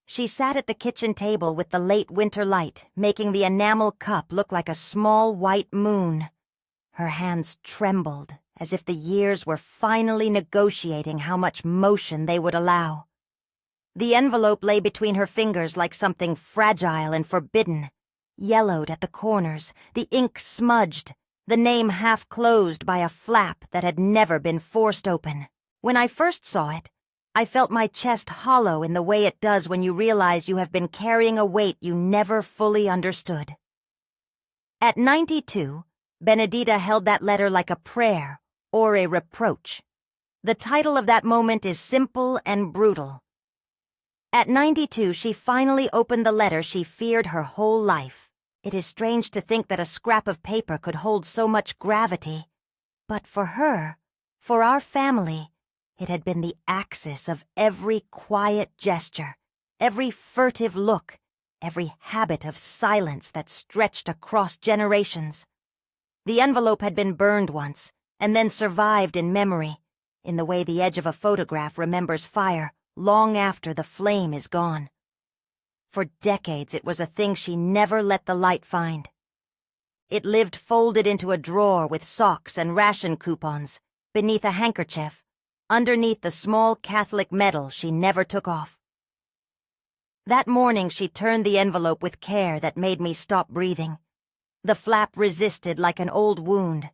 She sat at the kitchen table with the late winter light, making the enamel cup look like a small white moon. Her hands trembled, as if the years were finally negotiating how much motion they would allow. The envelope lay between her fingers like something fragile and forbidden, yellowed at the corners, the ink smudged, the name half closed by a flap that had never been forced open. When I first saw it, I felt my chest hollow in the way it does when you realize you have been carrying a weight you never fully understood. At 92, Benedita held that letter like a prayer or a reproach. The title of that moment is simple and brutal. At 92, she finally opened the letter she feared her whole life. It is strange to think that a scrap of paper could hold so much gravity. But for her, for our family, it had been the axis of every quiet gesture, every furtive look, every habit of silence that stretched across generations. The envelope had been burned once, and then survived in memory, in the way the edge of a photograph remembers fire long after the flame is gone. For decades it was a thing she never let the light find. It lived folded into a drawer with socks and ration coupons, beneath a handkerchief, underneath the small Catholic medal she never took off. That morning she turned the envelope with care that made me stop breathing. The flap resisted like an old wound.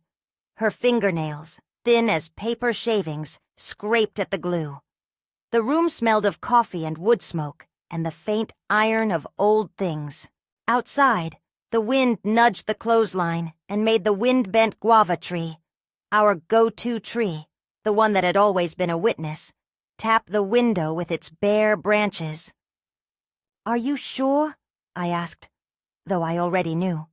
Her fingernails, thin as paper shavings, scraped at the glue. The room smelled of coffee and wood smoke, and the faint iron of old things. Outside, the wind nudged the clothesline and made the wind-bent guava tree, our go-to tree, the one that had always been a witness, tap the window with its bare branches. "Are you sure?" I asked, though I already knew.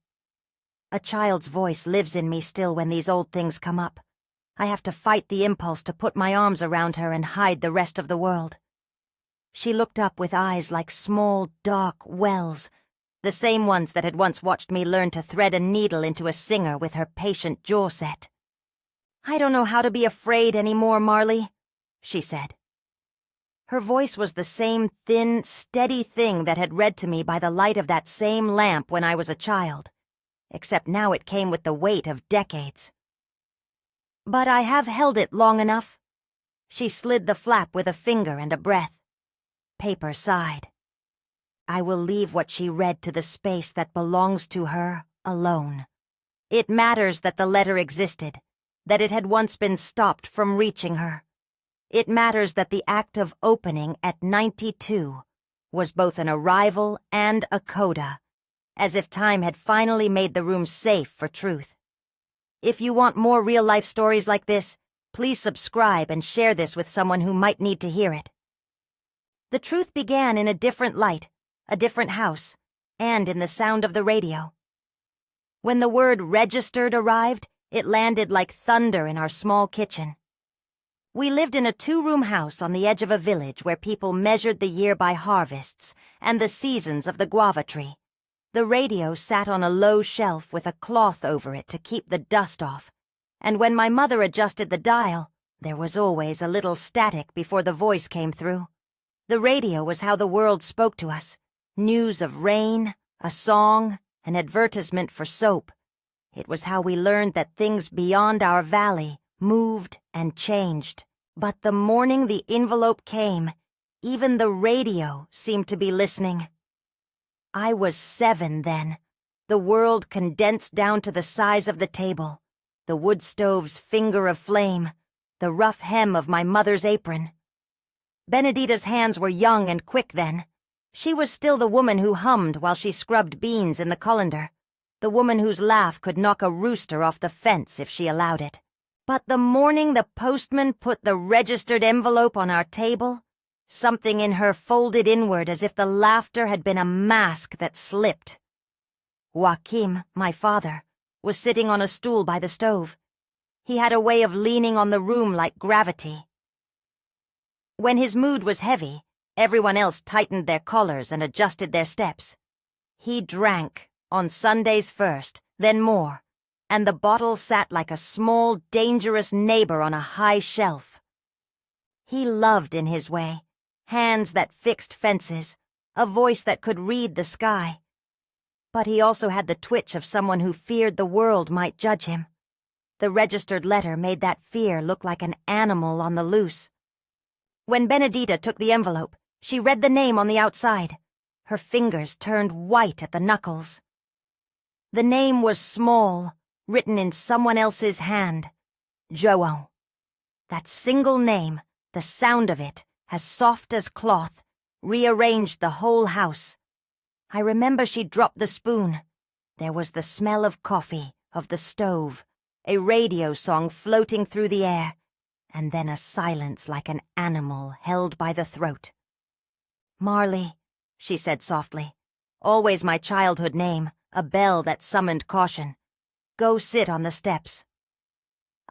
A child's voice lives in me still when these old things come up. I have to fight the impulse to put my arms around her and hide the rest of the world. She looked up with eyes like small, dark wells, the same ones that had once watched me learn to thread a needle into a singer with her patient jaw set. "I don't know how to be afraid anymore, Marley," she said. Her voice was the same thin, steady thing that had read to me by the light of that same lamp when I was a child, except now it came with the weight of decades. "But I have held it long enough." She slid the flap with a finger and a breath. Paper sighed. I will leave what she read to the space that belongs to her alone. It matters that the letter existed, that it had once been stopped from reaching her. It matters that the act of opening at 92 was both an arrival and a coda, as if time had finally made the room safe for truth. If you want more real-life stories like this, please subscribe and share this with someone who might need to hear it. The truth began in a different light, a different house, and in the sound of the radio. When the word registered arrived, it landed like thunder in our small kitchen. We lived in a 2-room house on the edge of a village where people measured the year by harvests and the seasons of the guava tree. The radio sat on a low shelf with a cloth over it to keep the dust off, and when my mother adjusted the dial, there was always a little static before the voice came through. The radio was how the world spoke to us. News of rain, a song, an advertisement for soap. It was how we learned that things beyond our valley moved and changed. But the morning the envelope came, even the radio seemed to be listening. I was 7 then, the world condensed down to the size of the table, the wood stove's finger of flame, the rough hem of my mother's apron. Benedita's hands were young and quick then. She was still the woman who hummed while she scrubbed beans in the colander, the woman whose laugh could knock a rooster off the fence if she allowed it. But the morning the postman put the registered envelope on our table, something in her folded inward as if the laughter had been a mask that slipped. Joachim, my father, was sitting on a stool by the stove. He had a way of leaning on the room like gravity. When his mood was heavy, everyone else tightened their collars and adjusted their steps. He drank, on Sundays first, then more, and the bottle sat like a small, dangerous neighbor on a high shelf. He loved in his way, hands that fixed fences, a voice that could read the sky. But he also had the twitch of someone who feared the world might judge him. The registered letter made that fear look like an animal on the loose. When Benedita took the envelope, she read the name on the outside. Her fingers turned white at the knuckles. The name was small, written in someone else's hand. Joan. That single name, the sound of it, as soft as cloth, rearranged the whole house. I remember she dropped the spoon. There was the smell of coffee, of the stove, a radio song floating through the air, and then a silence like an animal held by the throat. Marley, she said softly, always my childhood name, a bell that summoned caution. Go sit on the steps.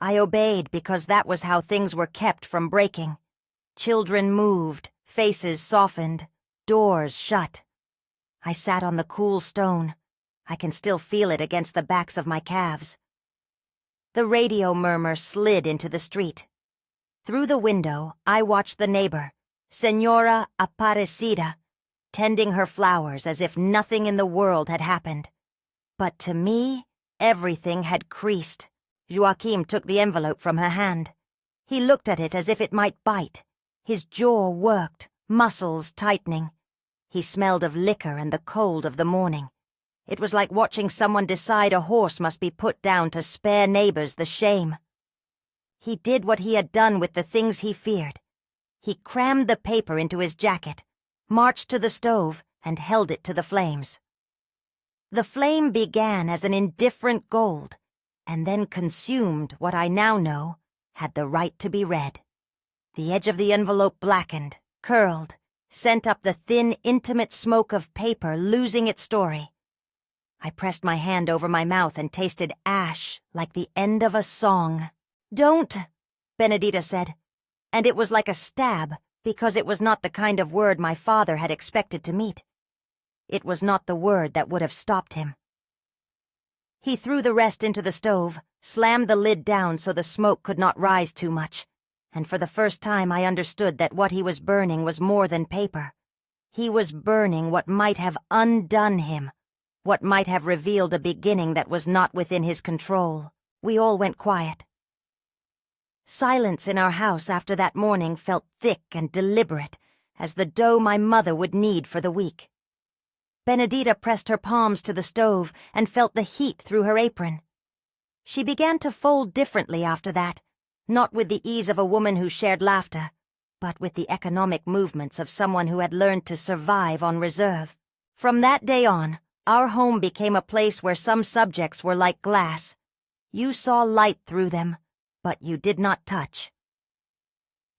I obeyed because that was how things were kept from breaking. Children moved, faces softened, doors shut. I sat on the cool stone. I can still feel it against the backs of my calves. The radio murmur slid into the street. Through the window, I watched the neighbor, Señora Aparecida, tending her flowers as if nothing in the world had happened. But to me, everything had creased. Joachim took the envelope from her hand. He looked at it as if it might bite. His jaw worked, muscles tightening. He smelled of liquor and the cold of the morning. It was like watching someone decide a horse must be put down to spare neighbors the shame. He did what he had done with the things he feared. He crammed the paper into his jacket, marched to the stove, and held it to the flames. The flame began as an indifferent gold, and then consumed what I now know had the right to be read. The edge of the envelope blackened, curled, sent up the thin, intimate smoke of paper losing its story. I pressed my hand over my mouth and tasted ash like the end of a song. "Don't," Benedita said, and it was like a stab because it was not the kind of word my father had expected to meet. It was not the word that would have stopped him. He threw the rest into the stove, slammed the lid down so the smoke could not rise too much, and for the first time I understood that what he was burning was more than paper. He was burning what might have undone him, what might have revealed a beginning that was not within his control. We all went quiet. Silence in our house after that morning felt thick and deliberate, as the dough my mother would knead for the week. Benedita pressed her palms to the stove and felt the heat through her apron. She began to fold differently after that, not with the ease of a woman who shared laughter, but with the economic movements of someone who had learned to survive on reserve. From that day on, our home became a place where some subjects were like glass. You saw light through them, but you did not touch.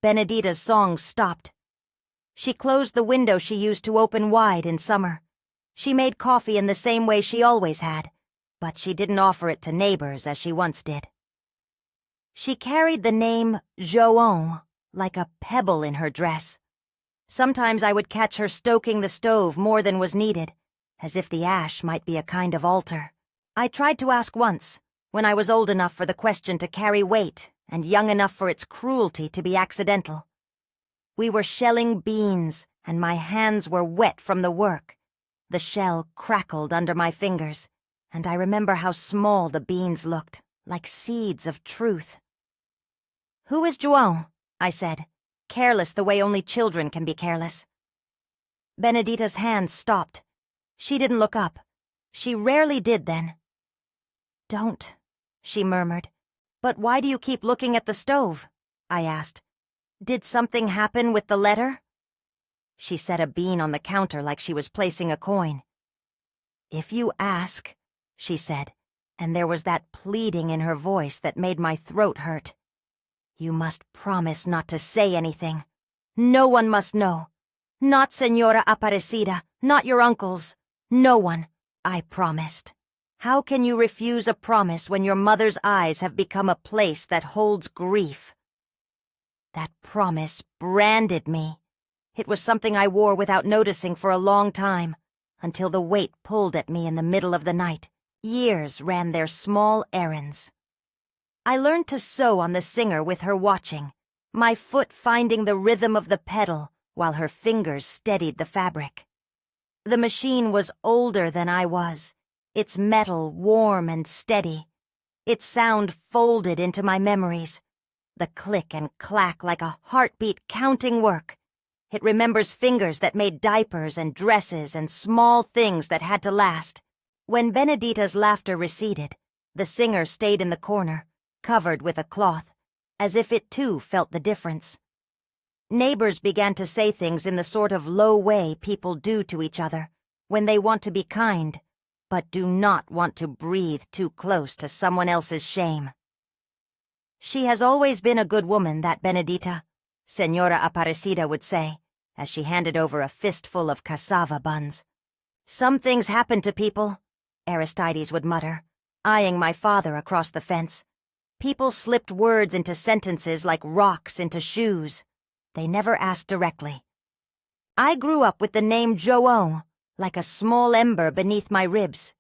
Benedita's song stopped. She closed the window she used to open wide in summer. She made coffee in the same way she always had, but she didn't offer it to neighbors as she once did. She carried the name Joan like a pebble in her dress. Sometimes I would catch her stoking the stove more than was needed, as if the ash might be a kind of altar. I tried to ask once, when I was old enough for the question to carry weight and young enough for its cruelty to be accidental. We were shelling beans, and my hands were wet from the work. The shell crackled under my fingers, and I remember how small the beans looked, like seeds of truth. "Who is Joan?" I said, careless the way only children can be careless. Benedita's hands stopped. She didn't look up. She rarely did then. "Don't," she murmured. "But why do you keep looking at the stove?" I asked. "Did something happen with the letter?" She set a bean on the counter like she was placing a coin. "If you ask," she said, and there was that pleading in her voice that made my throat hurt. "You must promise not to say anything. No one must know. Not Señora Aparecida, not your uncles. No one, I promised. How can you refuse a promise when your mother's eyes have become a place that holds grief?" That promise branded me. It was something I wore without noticing for a long time, until the weight pulled at me in the middle of the night. Years ran their small errands. I learned to sew on the singer with her watching, my foot finding the rhythm of the pedal while her fingers steadied the fabric. The machine was older than I was, its metal warm and steady, its sound folded into my memories, the click and clack like a heartbeat counting work. It remembers fingers that made diapers and dresses and small things that had to last. When Benedita's laughter receded, the singer stayed in the corner, covered with a cloth, as if it too felt the difference. Neighbors began to say things in the sort of low way people do to each other when they want to be kind, but do not want to breathe too close to someone else's shame. "She has always been a good woman, that Benedita," Señora Aparecida would say, as she handed over a fistful of cassava buns. "Some things happen to people," Aristides would mutter, eyeing my father across the fence. People slipped words into sentences like rocks into shoes. They never asked directly. I grew up with the name Joan, like a small ember beneath my ribs.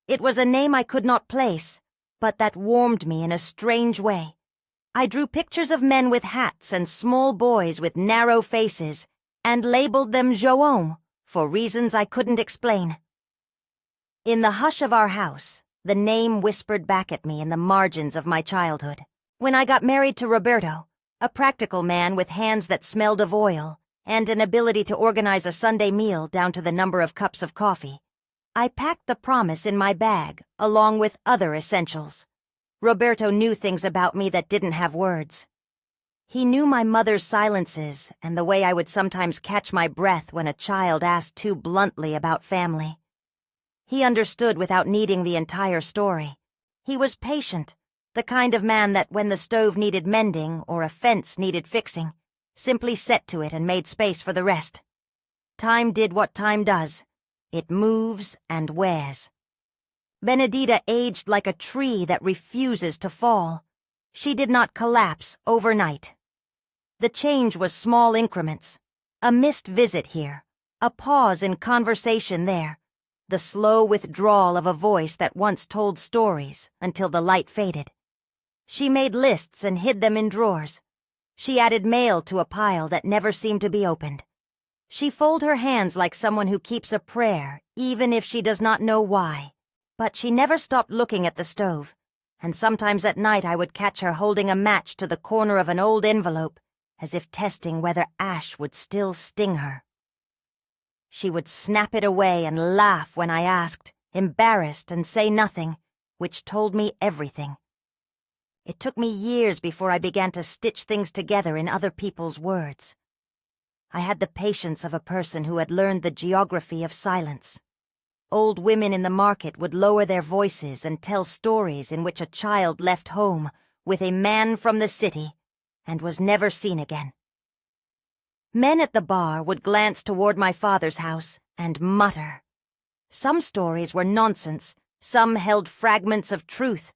It was a name I could not place, but that warmed me in a strange way. I drew pictures of men with hats and small boys with narrow faces, and labeled them Joan for reasons I couldn't explain. In the hush of our house, the name whispered back at me in the margins of my childhood. When I got married to Roberto, a practical man with hands that smelled of oil and an ability to organize a Sunday meal down to the number of cups of coffee, I packed the promise in my bag along with other essentials. Roberto knew things about me that didn't have words. He knew my mother's silences and the way I would sometimes catch my breath when a child asked too bluntly about family. He understood without needing the entire story. He was patient, the kind of man that when the stove needed mending or a fence needed fixing, simply set to it and made space for the rest. Time did what time does. It moves and wears. Benedita aged like a tree that refuses to fall. She did not collapse overnight. The change was small increments. A missed visit here, a pause in conversation there, the slow withdrawal of a voice that once told stories until the light faded. She made lists and hid them in drawers. She added mail to a pile that never seemed to be opened. She folded her hands like someone who keeps a prayer, even if she does not know why. But she never stopped looking at the stove, and sometimes at night I would catch her holding a match to the corner of an old envelope, as if testing whether ash would still sting her. She would snap it away and laugh when I asked, embarrassed and say nothing, which told me everything. It took me years before I began to stitch things together in other people's words. I had the patience of a person who had learned the geography of silence. Old women in the market would lower their voices and tell stories in which a child left home with a man from the city and was never seen again. Men at the bar would glance toward my father's house and mutter. Some stories were nonsense, some held fragments of truth.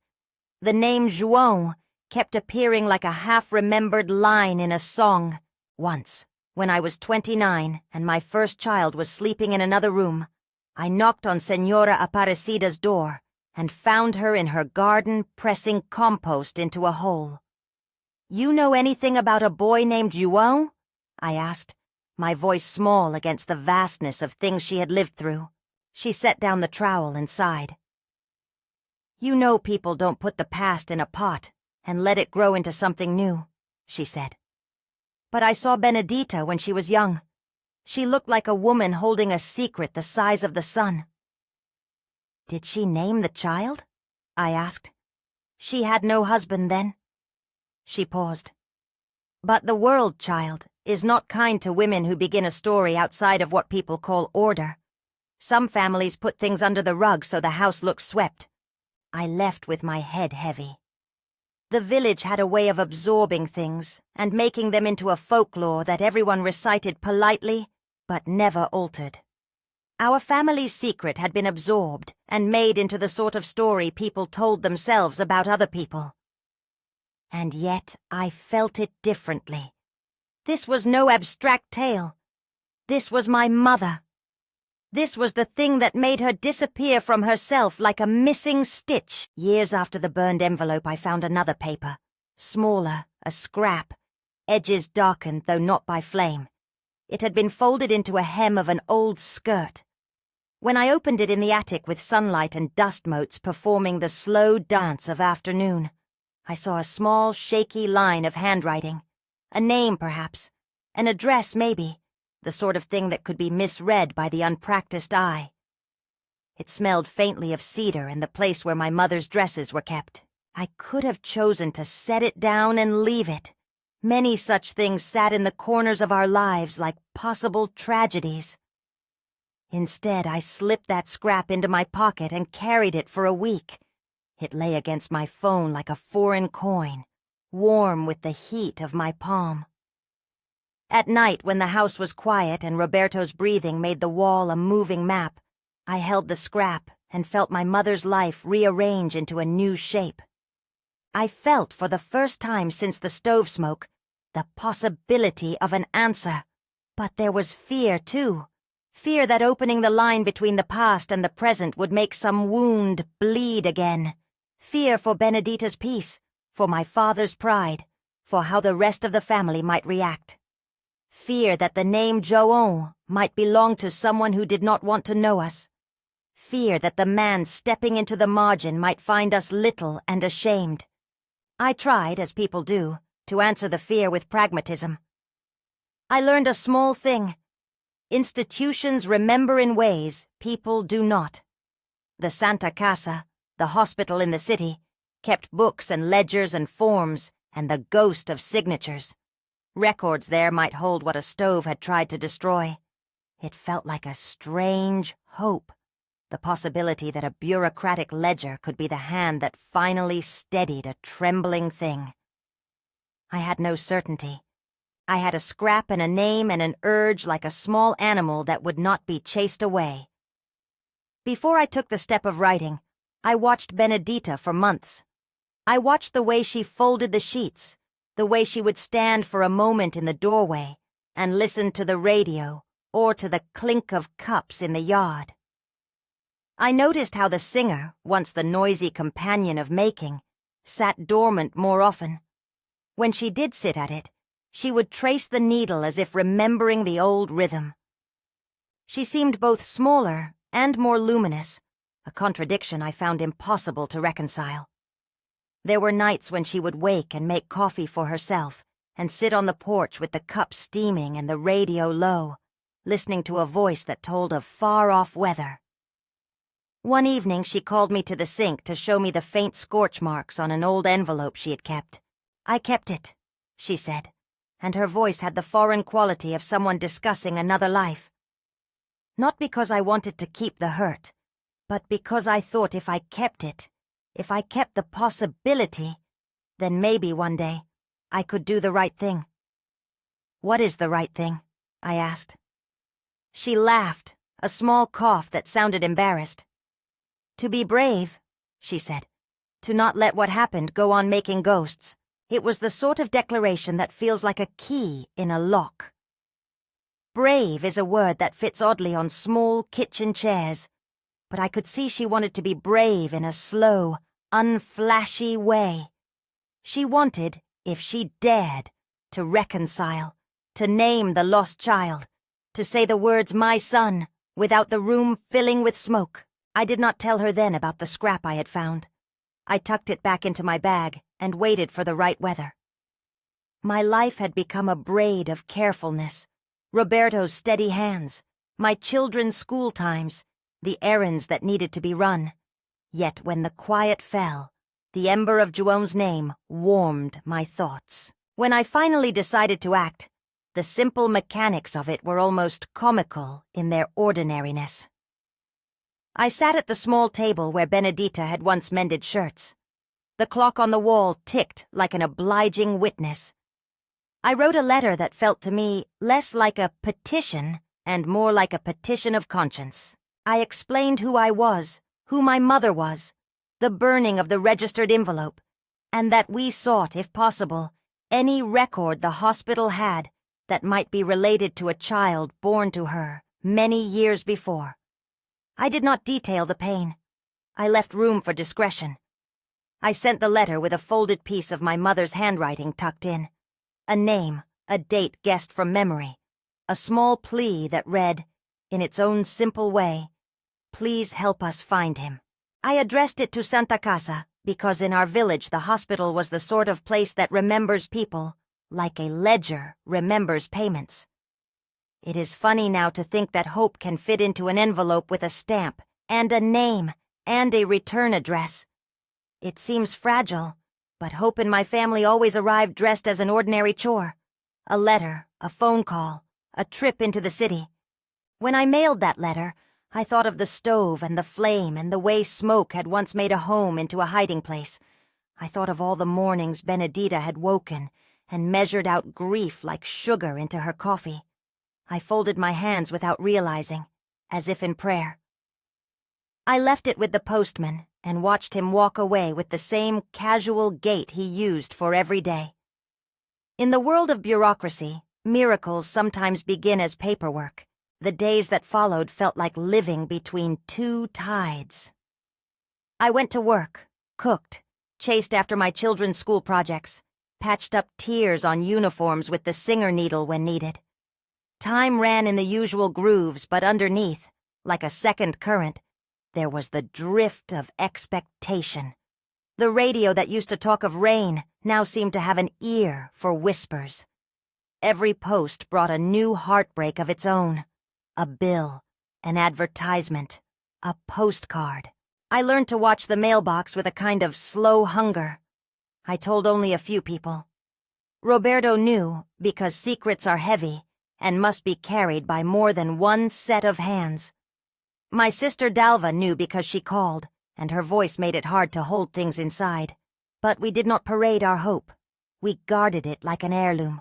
The name Joan kept appearing like a half-remembered line in a song. Once, when I was 29 and my first child was sleeping in another room, I knocked on Señora Aparecida's door and found her in her garden pressing compost into a hole. "You know anything about a boy named Joan?" I asked, my voice small against the vastness of things she had lived through. She set down the trowel and sighed. "You know people don't put the past in a pot and let it grow into something new," she said. "But I saw Benedita when she was young. She looked like a woman holding a secret the size of the sun." "Did she name the child?" I asked. "She had no husband then." She paused. "But the world, child, is not kind to women who begin a story outside of what people call order. Some families put things under the rug so the house looks swept." I left with my head heavy. The village had a way of absorbing things and making them into a folklore that everyone recited politely but never altered. Our family's secret had been absorbed and made into the sort of story people told themselves about other people. And yet I felt it differently. This was no abstract tale. This was my mother. This was the thing that made her disappear from herself like a missing stitch. Years after the burned envelope, I found another paper. Smaller, a scrap, edges darkened though not by flame. It had been folded into a hem of an old skirt. When I opened it in the attic with sunlight and dust motes performing the slow dance of afternoon, I saw a small, shaky line of handwriting. A name, perhaps. An address, maybe. The sort of thing that could be misread by the unpracticed eye. It smelled faintly of cedar and the place where my mother's dresses were kept. I could have chosen to set it down and leave it. Many such things sat in the corners of our lives like possible tragedies. Instead, I slipped that scrap into my pocket and carried it for a week. It lay against my phone like a foreign coin, warm with the heat of my palm. At night, when the house was quiet and Roberto's breathing made the wall a moving map, I held the scrap and felt my mother's life rearrange into a new shape. I felt, for the first time since the stove smoke, the possibility of an answer. But there was fear, too. Fear that opening the line between the past and the present would make some wound bleed again. Fear for Benedita's peace, for my father's pride, for how the rest of the family might react. Fear that the name Joan might belong to someone who did not want to know us. Fear that the man stepping into the margin might find us little and ashamed. I tried, as people do, to answer the fear with pragmatism. I learned a small thing. Institutions remember in ways people do not. The Santa Casa, the hospital in the city, kept books and ledgers and forms and the ghost of signatures. Records there might hold what a stove had tried to destroy. It felt like a strange hope, the possibility that a bureaucratic ledger could be the hand that finally steadied a trembling thing. I had no certainty. I had a scrap and a name and an urge like a small animal that would not be chased away. Before I took the step of writing, I watched Benedita for months. I watched the way she folded the sheets, the way she would stand for a moment in the doorway and listen to the radio or to the clink of cups in the yard. I noticed how the singer, once the noisy companion of making, sat dormant more often. When she did sit at it, she would trace the needle as if remembering the old rhythm. She seemed both smaller and more luminous, a contradiction I found impossible to reconcile. There were nights when she would wake and make coffee for herself and sit on the porch with the cup steaming and the radio low, listening to a voice that told of far-off weather. One evening she called me to the sink to show me the faint scorch marks on an old envelope she had kept. "I kept it," she said, and her voice had the foreign quality of someone discussing another life. Not because I wanted to keep the hurt, but because I thought if I kept it, if I kept the possibility, then maybe one day I could do the right thing. "What is the right thing?" I asked. She laughed, a small cough that sounded embarrassed. "To be brave," she said. "To not let what happened go on making ghosts. It was the sort of declaration that feels like a key in a lock." Brave is a word that fits oddly on small kitchen chairs, but I could see she wanted to be brave in a slow, unflashy way. She wanted, if she dared, to reconcile, to name the lost child, to say the words "my son" without the room filling with smoke. I did not tell her then about the scrap I had found. I tucked it back into my bag and waited for the right weather. My life had become a braid of carefulness. Roberto's steady hands, my children's school times, the errands that needed to be run. Yet when the quiet fell, the ember of Joan's name warmed my thoughts. When I finally decided to act, the simple mechanics of it were almost comical in their ordinariness. I sat at the small table where Benedita had once mended shirts. The clock on the wall ticked like an obliging witness. I wrote a letter that felt to me less like a petition and more like a petition of conscience. I explained who I was, who my mother was, the burning of the registered envelope, and that we sought, if possible, any record the hospital had that might be related to a child born to her many years before. I did not detail the pain. I left room for discretion. I sent the letter with a folded piece of my mother's handwriting tucked in. A name, a date guessed from memory. A small plea that read, in its own simple way, please help us find him. I addressed it to Santa Casa because in our village the hospital was the sort of place that remembers people, like a ledger remembers payments. It is funny now to think that hope can fit into an envelope with a stamp, and a name, and a return address. It seems fragile, but hope in my family always arrived dressed as an ordinary chore. A letter, a phone call, a trip into the city. When I mailed that letter, I thought of the stove and the flame and the way smoke had once made a home into a hiding place. I thought of all the mornings Benedita had woken and measured out grief like sugar into her coffee. I folded my hands without realizing, as if in prayer. I left it with the postman and watched him walk away with the same casual gait he used for every day. In the world of bureaucracy, miracles sometimes begin as paperwork. The days that followed felt like living between two tides. I went to work, cooked, chased after my children's school projects, patched up tears on uniforms with the singer needle when needed. Time ran in the usual grooves, but underneath, like a second current, there was the drift of expectation. The radio that used to talk of rain now seemed to have an ear for whispers. Every post brought a new heartbreak of its own. A bill, an advertisement, a postcard. I learned to watch the mailbox with a kind of slow hunger. I told only a few people. Roberto knew, because secrets are heavy and must be carried by more than one set of hands. My sister Dalva knew because she called, and her voice made it hard to hold things inside. But we did not parade our hope. We guarded it like an heirloom.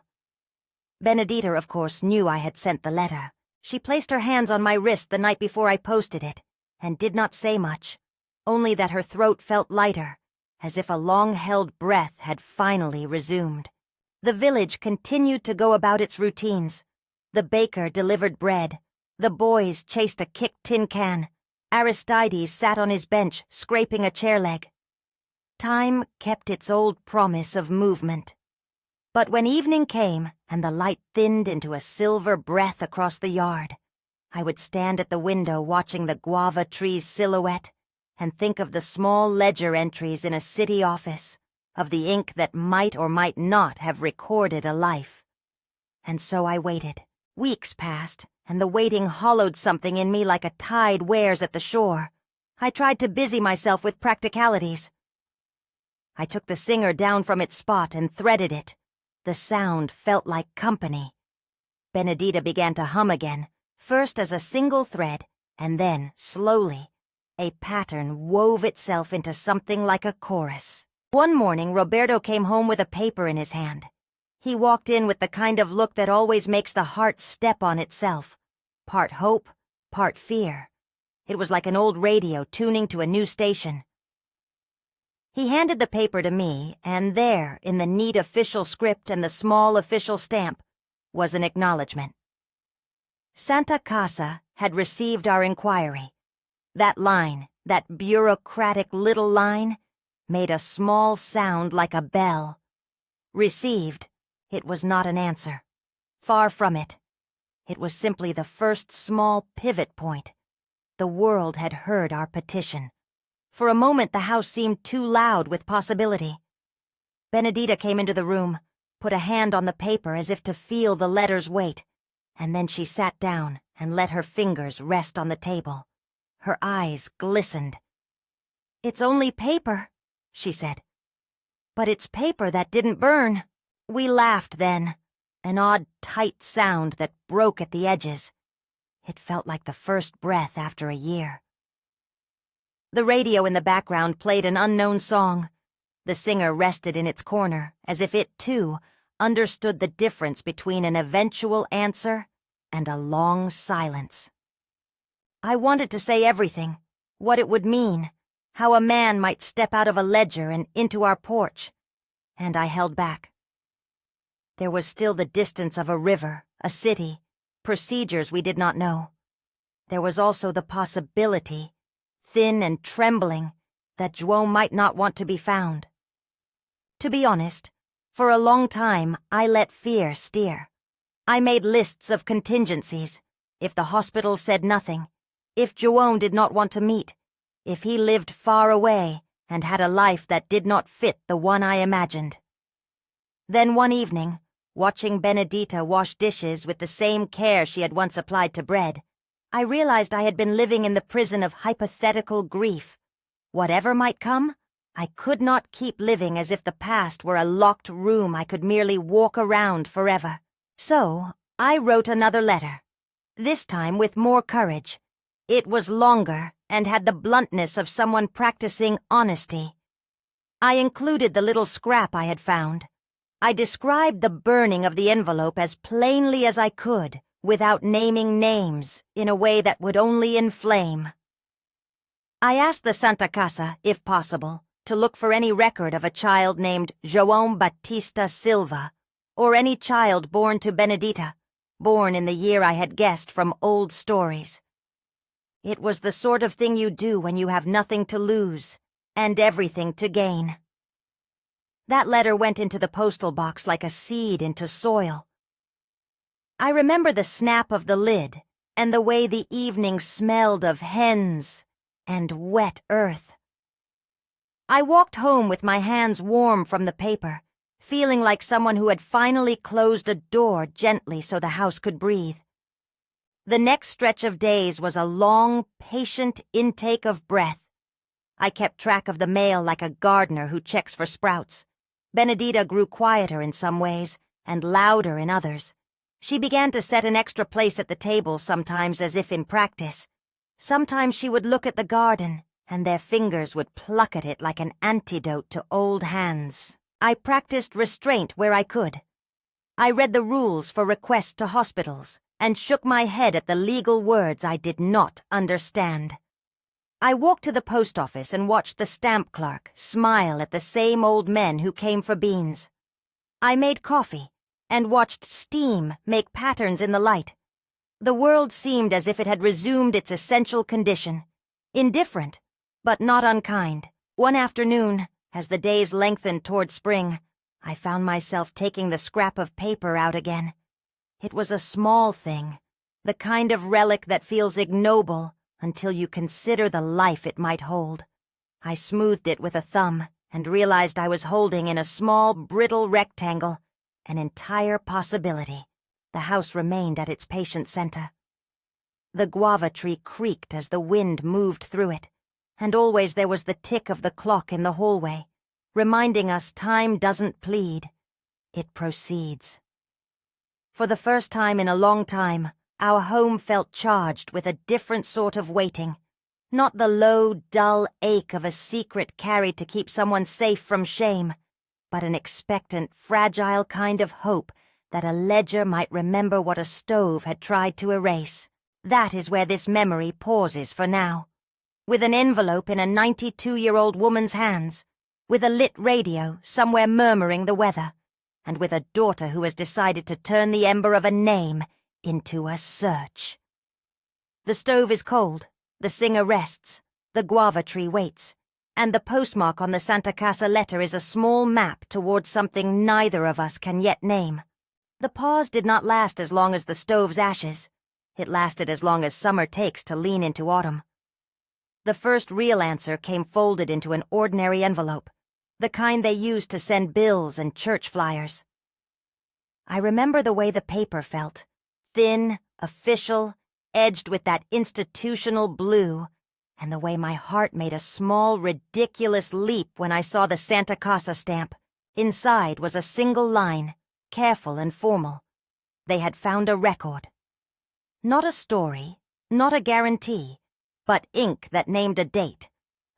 Benedita, of course, knew I had sent the letter. She placed her hands on my wrist the night before I posted it, and did not say much, only that her throat felt lighter, as if a long-held breath had finally resumed. The village continued to go about its routines. The baker delivered bread. The boys chased a kicked tin can. Aristides sat on his bench, scraping a chair leg. Time kept its old promise of movement. But when evening came and the light thinned into a silver breath across the yard, I would stand at the window watching the guava tree's silhouette and think of the small ledger entries in a city office, of the ink that might or might not have recorded a life. And so I waited. Weeks passed, and the waiting hollowed something in me like a tide wears at the shore. I tried to busy myself with practicalities. I took the singer down from its spot and threaded it. The sound felt like company. Benedita began to hum again, first as a single thread, and then, slowly, a pattern wove itself into something like a chorus. One morning, Roberto came home with a paper in his hand. He walked in with the kind of look that always makes the heart step on itself. Part hope, part fear. It was like an old radio tuning to a new station. He handed the paper to me, and there, in the neat official script and the small official stamp, was an acknowledgement. Santa Casa had received our inquiry. That line, that bureaucratic little line, made a small sound like a bell. Received. It was not an answer. Far from it. It was simply the first small pivot point. The world had heard our petition. For a moment the house seemed too loud with possibility. Benedita came into the room, put a hand on the paper as if to feel the letter's weight, and then she sat down and let her fingers rest on the table. Her eyes glistened. "It's only paper," she said. "But it's paper that didn't burn." We laughed then, an odd tight sound that broke at the edges. It felt like the first breath after a year. The radio in the background played an unknown song. The singer rested in its corner, as if it, too, understood the difference between an eventual answer and a long silence. I wanted to say everything, what it would mean, how a man might step out of a ledger and into our porch, and I held back. There was still the distance of a river, a city, procedures we did not know. There was also the possibility, thin and trembling, that João might not want to be found. To be honest, for a long time I let fear steer. I made lists of contingencies. If the hospital said nothing, If Joan did not want to meet, if he lived far away and had a life that did not fit the one I imagined. Then one evening, watching Benedita wash dishes with the same care she had once applied to bread, I realized I had been living in the prison of hypothetical grief. Whatever might come, I could not keep living as if the past were a locked room I could merely walk around forever. So, I wrote another letter, this time with more courage. It was longer and had the bluntness of someone practicing honesty. I included the little scrap I had found. I described the burning of the envelope as plainly as I could, without naming names, in a way that would only inflame. I asked the Santa Casa, if possible, to look for any record of a child named João Batista Silva, or any child born to Benedita, born in the year I had guessed from old stories. It was the sort of thing you do when you have nothing to lose, and everything to gain. That letter went into the postal box like a seed into soil. I remember the snap of the lid, and the way the evening smelled of hens and wet earth. I walked home with my hands warm from the paper, feeling like someone who had finally closed a door gently so the house could breathe. The next stretch of days was a long, patient intake of breath. I kept track of the mail like a gardener who checks for sprouts. Benedita grew quieter in some ways, and louder in others. She began to set an extra place at the table sometimes as if in practice. Sometimes she would look at the garden, and their fingers would pluck at it like an antidote to old hands. I practiced restraint where I could. I read the rules for requests to hospitals, and shook my head at the legal words I did not understand. I walked to the post office and watched the stamp clerk smile at the same old men who came for beans. I made coffee and watched steam make patterns in the light. The world seemed as if it had resumed its essential condition, indifferent, but not unkind. One afternoon, as the days lengthened toward spring, I found myself taking the scrap of paper out again. It was a small thing, the kind of relic that feels ignoble until you consider the life it might hold. I smoothed it with a thumb and realized I was holding in a small, brittle rectangle an entire possibility. The house remained at its patient center. The guava tree creaked as the wind moved through it, and always there was the tick of the clock in the hallway, reminding us time doesn't plead, it proceeds. For the first time in a long time, our home felt charged with a different sort of waiting. Not the low, dull ache of a secret carried to keep someone safe from shame, but an expectant, fragile kind of hope that a ledger might remember what a stove had tried to erase. That is where this memory pauses for now. With an envelope in a 92-year-old woman's hands, with a lit radio somewhere murmuring the weather, and with a daughter who has decided to turn the ember of a name into a search. The stove is cold, the singer rests, the guava tree waits, and the postmark on the Santa Casa letter is a small map towards something neither of us can yet name. The pause did not last as long as the stove's ashes. It lasted as long as summer takes to lean into autumn. The first real answer came folded into an ordinary envelope, the kind they used to send bills and church flyers. I remember the way the paper felt, thin, official, edged with that institutional blue, and the way my heart made a small, ridiculous leap when I saw the Santa Casa stamp. Inside was a single line, careful and formal. They had found a record. Not a story, not a guarantee, but ink that named a date,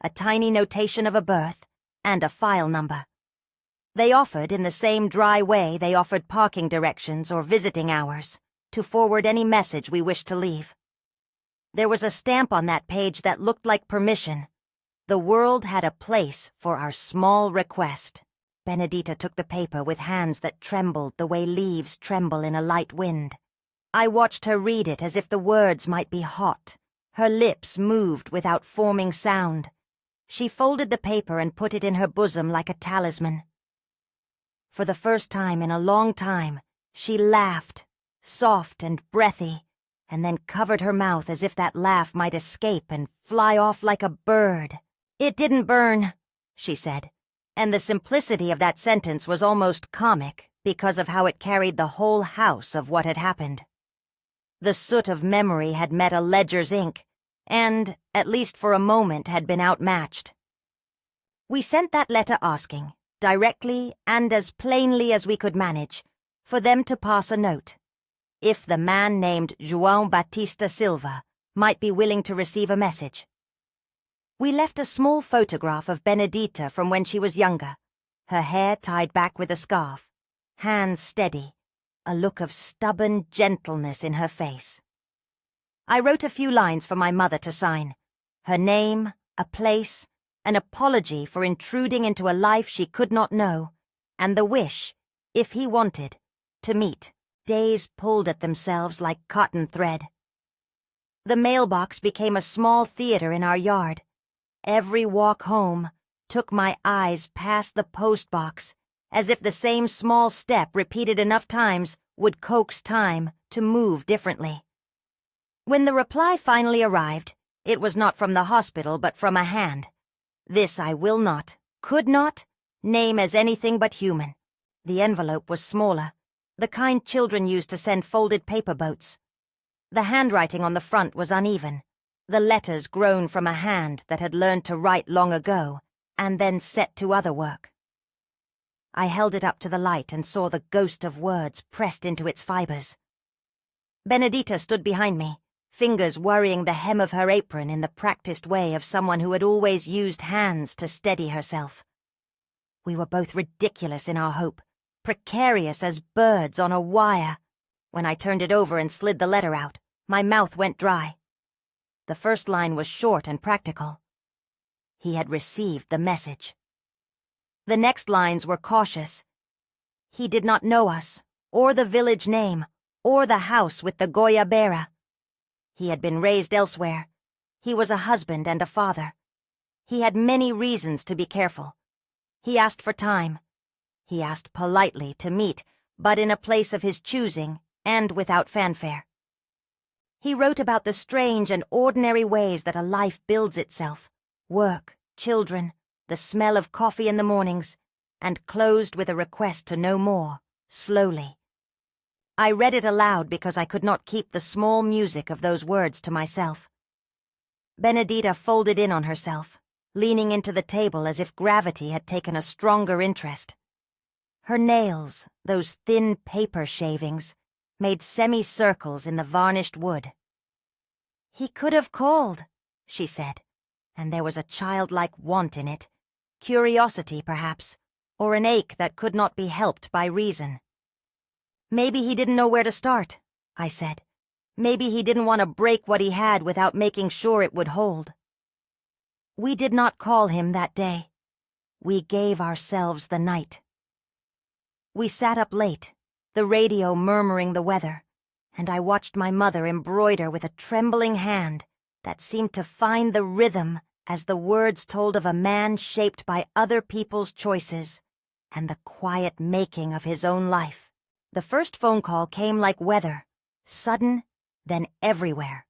a tiny notation of a birth, and a file number. They offered, in the same dry way they offered parking directions or visiting hours, to forward any message we wished to leave. There was a stamp on that page that looked like permission. The world had a place for our small request. Benedita took the paper with hands that trembled the way leaves tremble in a light wind. I watched her read it as if the words might be hot. Her lips moved without forming sound. She folded the paper and put it in her bosom like a talisman. For the first time in a long time, she laughed, soft and breathy, and then covered her mouth as if that laugh might escape and fly off like a bird. "It didn't burn," she said, and the simplicity of that sentence was almost comic because of how it carried the whole house of what had happened. The soot of memory had met a ledger's ink, and, at least for a moment, had been outmatched. We sent that letter asking, directly and as plainly as we could manage, for them to pass a note, if the man named João Batista Silva might be willing to receive a message. We left a small photograph of Benedita from when she was younger, her hair tied back with a scarf, hands steady, a look of stubborn gentleness in her face. I wrote a few lines for my mother to sign, her name, a place, an apology for intruding into a life she could not know, and the wish, if he wanted, to meet. Days pulled at themselves like cotton thread. The mailbox became a small theater in our yard. Every walk home took my eyes past the postbox, as if the same small step repeated enough times would coax time to move differently. When the reply finally arrived, it was not from the hospital but from a hand. This I will not, could not, name as anything but human. The envelope was smaller, the kind children used to send folded paper boats. The handwriting on the front was uneven, the letters grown from a hand that had learned to write long ago and then set to other work. I held it up to the light and saw the ghost of words pressed into its fibers. Benedita stood behind me, fingers worrying the hem of her apron in the practiced way of someone who had always used hands to steady herself. We were both ridiculous in our hope, precarious as birds on a wire. When I turned it over and slid the letter out, my mouth went dry. The first line was short and practical. He had received the message. The next lines were cautious. He did not know us, or the village name, or the house with the goiabeira. He had been raised elsewhere. He was a husband and a father. He had many reasons to be careful. He asked for time. He asked politely to meet, but in a place of his choosing and without fanfare. He wrote about the strange and ordinary ways that a life builds itself, work, children, the smell of coffee in the mornings, and closed with a request to know more, slowly. I read it aloud because I could not keep the small music of those words to myself. Benedita folded in on herself, leaning into the table as if gravity had taken a stronger interest. Her nails, those thin paper shavings, made semicircles in the varnished wood. "He could have called," she said, and there was a childlike want in it, curiosity perhaps, or an ache that could not be helped by reason. "Maybe he didn't know where to start," I said. "Maybe he didn't want to break what he had without making sure it would hold." We did not call him that day. We gave ourselves the night. We sat up late, the radio murmuring the weather, and I watched my mother embroider with a trembling hand that seemed to find the rhythm as the words told of a man shaped by other people's choices and the quiet making of his own life. The first phone call came like weather, sudden, then everywhere.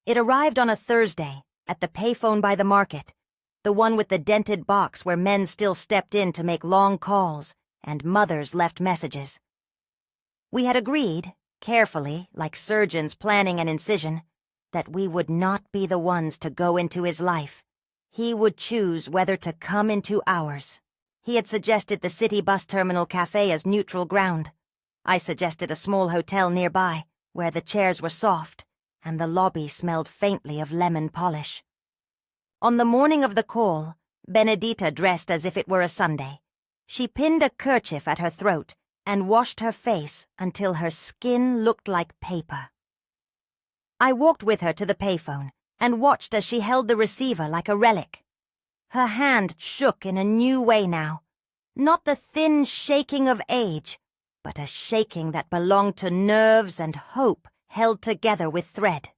It arrived on a Thursday at the payphone by the market, the one with the dented box where men still stepped in to make long calls and mothers left messages. We had agreed, carefully, like surgeons planning an incision, that we would not be the ones to go into his life. He would choose whether to come into ours. He had suggested the city bus terminal cafe as neutral ground. I suggested a small hotel nearby, where the chairs were soft, and the lobby smelled faintly of lemon polish. On the morning of the call, Benedita dressed as if it were a Sunday. She pinned a kerchief at her throat and washed her face until her skin looked like paper. I walked with her to the payphone and watched as she held the receiver like a relic. Her hand shook in a new way now, not the thin shaking of age, but a shaking that belonged to nerves and hope held together with thread.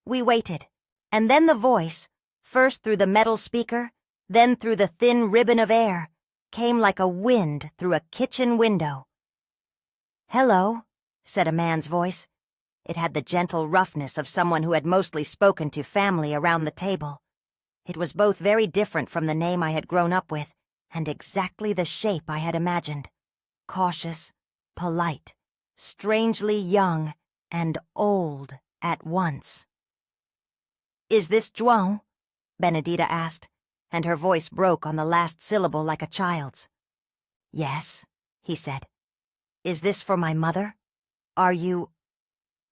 We waited, and then the voice, first through the metal speaker, then through the thin ribbon of air, came like a wind through a kitchen window. "Hello," said a man's voice. It had the gentle roughness of someone who had mostly spoken to family around the table. It was both very different from the name I had grown up with, and exactly the shape I had imagined. Cautious, polite, strangely young, and old at once. "Is this João?" Benedita asked, and her voice broke on the last syllable like a child's. "Yes," he said. "Is this for my mother? Are you—"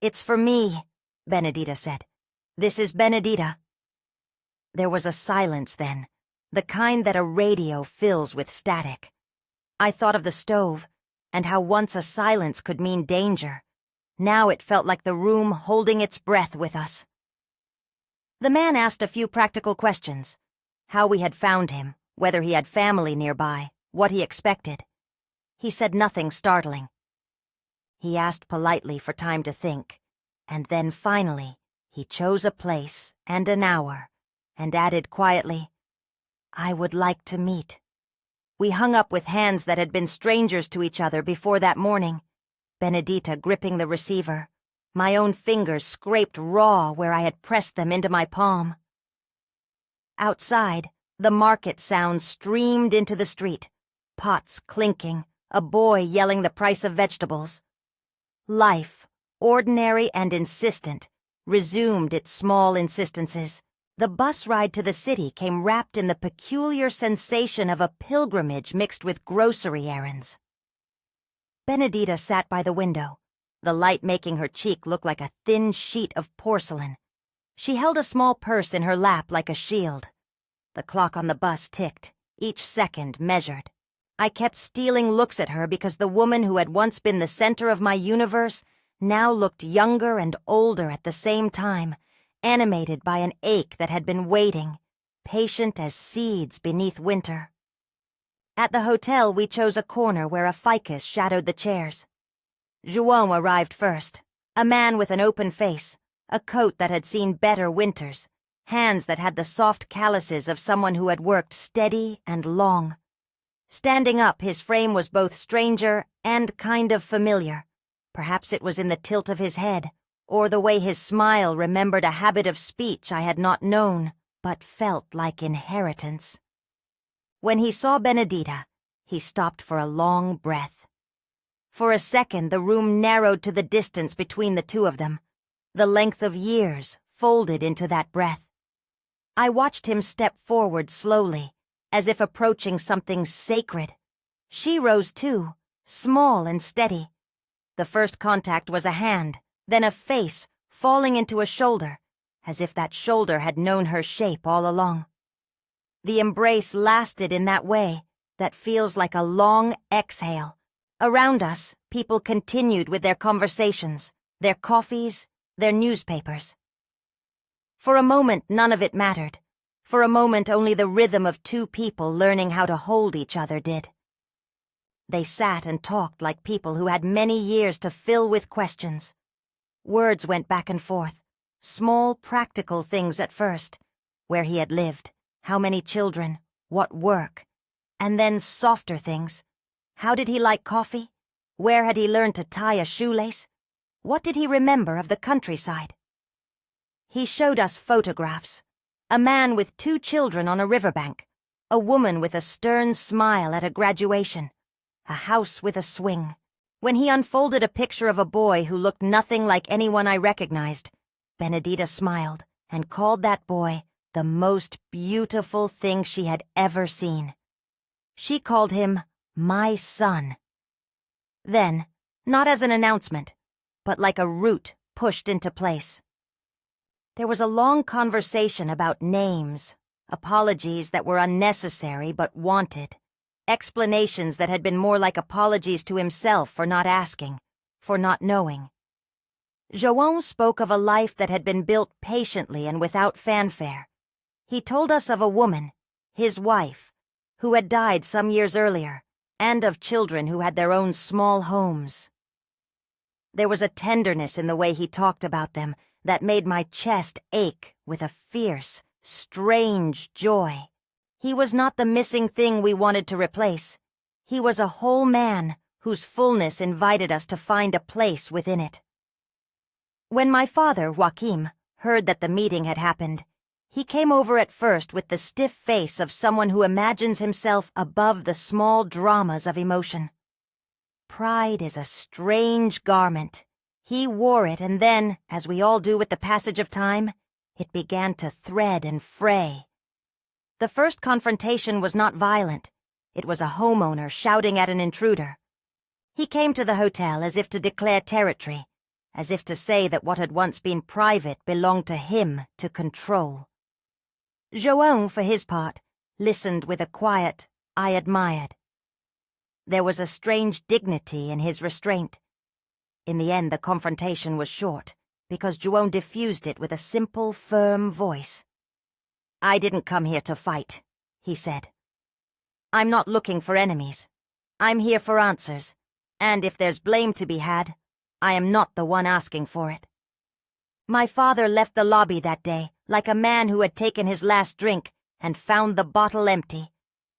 "It's for me," Benedita said. "This is Benedita." There was a silence then, the kind that a radio fills with static. I thought of the stove, and how once a silence could mean danger. Now it felt like the room holding its breath with us. The man asked a few practical questions. How we had found him, whether he had family nearby, what he expected. He said nothing startling. He asked politely for time to think, and then finally he chose a place and an hour, and added quietly, "I would like to meet." We hung up with hands that had been strangers to each other before that morning, Benedita gripping the receiver, my own fingers scraped raw where I had pressed them into my palm. Outside, the market sounds streamed into the street, pots clinking, a boy yelling the price of vegetables. Life, ordinary and insistent, resumed its small insistences. The bus ride to the city came wrapped in the peculiar sensation of a pilgrimage mixed with grocery errands. Benedita sat by the window, the light making her cheek look like a thin sheet of porcelain. She held a small purse in her lap like a shield. The clock on the bus ticked, each second measured. I kept stealing looks at her because the woman who had once been the center of my universe now looked younger and older at the same time, animated by an ache that had been waiting, patient as seeds beneath winter. At the hotel, we chose a corner where a ficus shadowed the chairs. João arrived first, a man with an open face, a coat that had seen better winters, hands that had the soft calluses of someone who had worked steady and long. Standing up, his frame was both stranger and kind of familiar. Perhaps it was in the tilt of his head, or the way his smile remembered a habit of speech I had not known, but felt like inheritance. When he saw Benedita, he stopped for a long breath. For a second, the room narrowed to the distance between the two of them, the length of years folded into that breath. I watched him step forward slowly, as if approaching something sacred. She rose too, small and steady. The first contact was a hand, then a face falling into a shoulder, as if that shoulder had known her shape all along. The embrace lasted in that way, that feels like a long exhale. Around us, people continued with their conversations, their coffees, their newspapers. For a moment, none of it mattered. For a moment, only the rhythm of two people learning how to hold each other did. They sat and talked like people who had many years to fill with questions. Words went back and forth, small practical things at first, where he had lived, how many children, what work, and then softer things. How did he like coffee? Where had he learned to tie a shoelace? What did he remember of the countryside? He showed us photographs. A man with 2 children on a riverbank, a woman with a stern smile at a graduation, a house with a swing. When he unfolded a picture of a boy who looked nothing like anyone I recognized, Benedita smiled and called that boy the most beautiful thing she had ever seen. She called him my son. Then, not as an announcement, but like a root pushed into place. There was a long conversation about names, apologies that were unnecessary but wanted, explanations that had been more like apologies to himself for not asking, for not knowing. João spoke of a life that had been built patiently and without fanfare. He told us of a woman, his wife, who had died some years earlier, and of children who had their own small homes. There was a tenderness in the way he talked about them that made my chest ache with a fierce, strange joy. He was not the missing thing we wanted to replace. He was a whole man whose fullness invited us to find a place within it. When my father, Joachim, heard that the meeting had happened, he came over at first with the stiff face of someone who imagines himself above the small dramas of emotion. Pride is a strange garment. He wore it, and then, as we all do with the passage of time, it began to thread and fray. The first confrontation was not violent. It was a homeowner shouting at an intruder. He came to the hotel as if to declare territory, as if to say that what had once been private belonged to him to control. Joan, for his part, listened with a quiet, "I admired." There was a strange dignity in his restraint. In the end, the confrontation was short, because Joan diffused it with a simple, firm voice. "I didn't come here to fight," he said. "I'm not looking for enemies. I'm here for answers, and if there's blame to be had, I am not the one asking for it." My father left the lobby that day like a man who had taken his last drink and found the bottle empty.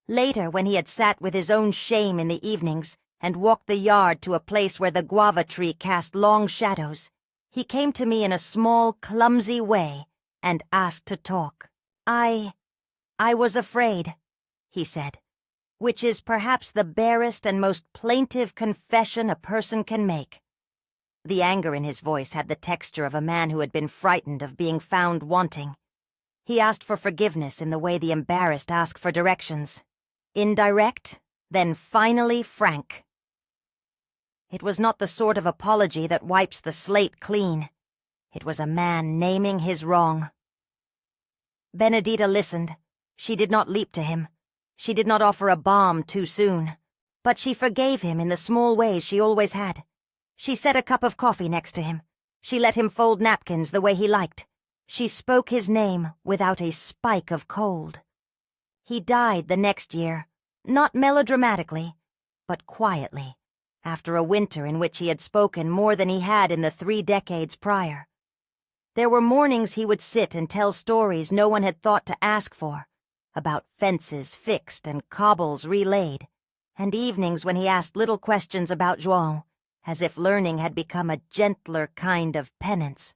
Later, when he had sat with his own shame in the evenings and walked the yard to a place where the guava tree cast long shadows, he came to me in a small, clumsy way and asked to talk. I was afraid," he said, which is perhaps the barest and most plaintive confession a person can make. The anger in his voice had the texture of a man who had been frightened of being found wanting. He asked for forgiveness in the way the embarrassed ask for directions. Indirect, then finally frank. It was not the sort of apology that wipes the slate clean. It was a man naming his wrong. Benedita listened. She did not leap to him. She did not offer a balm too soon. But she forgave him in the small ways she always had. She set a cup of coffee next to him. She let him fold napkins the way he liked. She spoke his name without a spike of cold. He died the next year, not melodramatically, but quietly, after a winter in which he had spoken more than he had in the 3 decades prior. There were mornings he would sit and tell stories no one had thought to ask for, about fences fixed and cobbles relaid, and evenings when he asked little questions about Joan, as if learning had become a gentler kind of penance.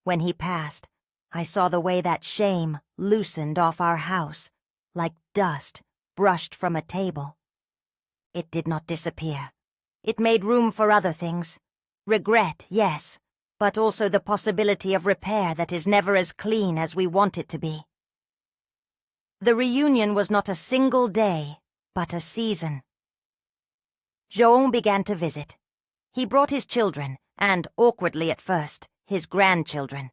When he passed, I saw the way that shame loosened off our house, like dust brushed from a table. It did not disappear. It made room for other things. Regret, yes, but also the possibility of repair that is never as clean as we want it to be. The reunion was not a single day, but a season. Joan began to visit. He brought his children, and, awkwardly at first, his grandchildren.